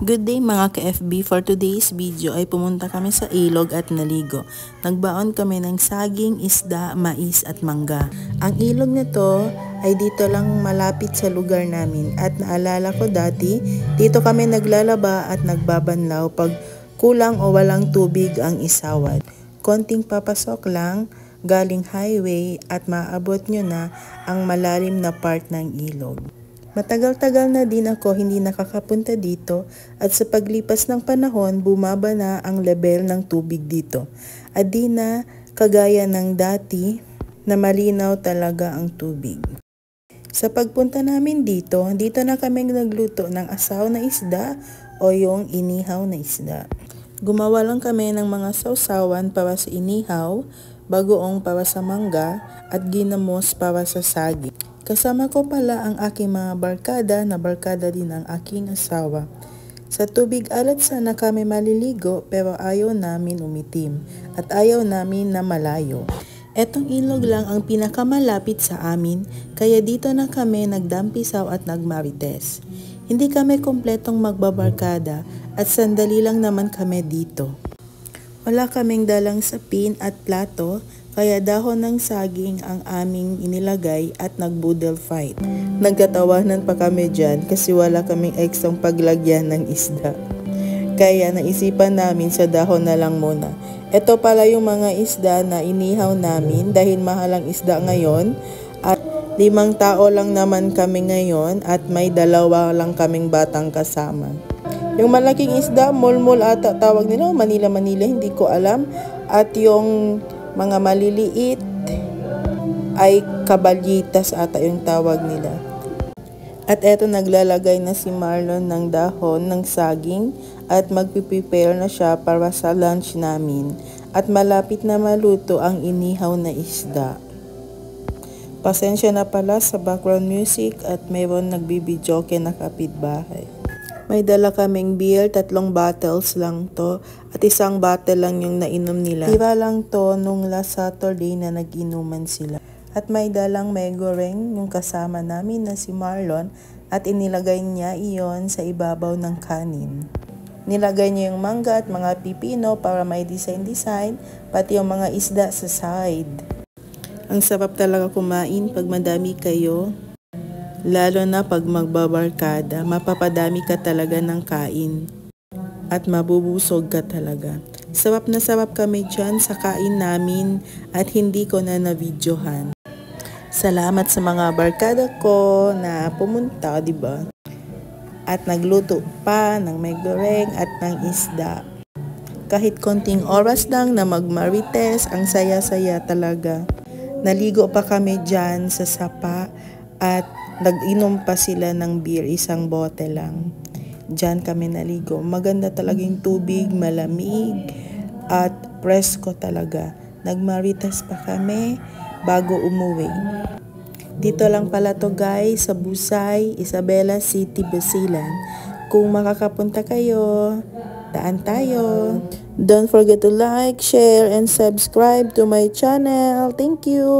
Good day mga ka-FB, for today's video ay pumunta kami sa ilog at naligo. Nagbaon kami ng saging, isda, mais at mangga. Ang ilog nito ay dito lang malapit sa lugar namin at naalala ko dati, dito kami naglalaba at nagbabanlaw pag kulang o walang tubig ang isawad. Konting papasok lang galing highway at maaabot nyo na ang malalim na part ng ilog. Matagal-tagal na din ako hindi nakakapunta dito at sa paglipas ng panahon bumaba na ang level ng tubig dito. At di na kagaya ng dati na malinaw talaga ang tubig. Sa pagpunta namin dito na kami nagluto ng asaw na isda o yung inihaw na isda. Gumawa lang kami ng mga sausawan para sa inihaw, bagoong para sa mangga at ginamos para sa saging. Kasama ko pala ang aking mga barkada na barkada din ang aking asawa. Sa tubig alat sana kami maliligo pero ayaw namin umitim at ayaw namin na malayo. Etong ilog lang ang pinakamalapit sa amin kaya dito na kami nagdampisaw at nagmarites. Hindi kami kompletong magbabarkada at sandali lang naman kami dito. Wala kaming dalang sapin at plato kaya dahon ng saging ang aming inilagay at nagbudel fight. Nagkatawanan pa kami dyan kasi wala kaming ekstrang paglagyan ng isda. Kaya naisipan namin sa dahon na lang muna. Ito pala yung mga isda na inihaw namin dahil mahal ang isda ngayon at 5 tao lang naman kami ngayon at may 2 lang kaming batang kasama. Yung malaking isda, mulmul ata tawag nila, Manila, hindi ko alam. At yung mga maliliit ay kabalyitas ata yung tawag nila. At eto naglalagay na si Marlon ng dahon ng saging at magpiprepare na siya para sa lunch namin. At malapit na maluto ang inihaw na isda. Pasensya na pala sa background music at mayroon nagbibidyoke na kapitbahay. May dala kaming beer, 3 bottles lang to at 1 bottle lang yung nainom nila. Tira lang to nung last Saturday na nag-inuman sila. At may dalang may goreng yung kasama namin na si Marlon at inilagay niya iyon sa ibabaw ng kanin. Nilagay niya yung mangga at mga pipino para may design-design pati yung mga isda sa side. Ang sarap talaga kumain pag madami kayo. Lalo na pag magbabarkada, mapapadami ka talaga ng kain at mabubusog ka talaga. Sarap na sarap kami dyan sa kain namin at hindi ko na na-videohan. Salamat sa mga barkada ko na pumunta, diba? At nagluto pa ng may goreng at ng isda. Kahit konting oras lang na magmarites, ang saya-saya talaga. Naligo pa kami dyan sa sapa at nag-inom pa sila ng beer, 1 bote lang. Diyan kami naligo. Maganda talaga yung tubig, malamig at presko talaga. Nagmaritas pa kami bago umuwi. Dito lang pala to guys, sa Busay, Isabela City, Basilan. Kung makakapunta kayo, daan tayo. Don't forget to like, share, and subscribe to my channel. Thank you!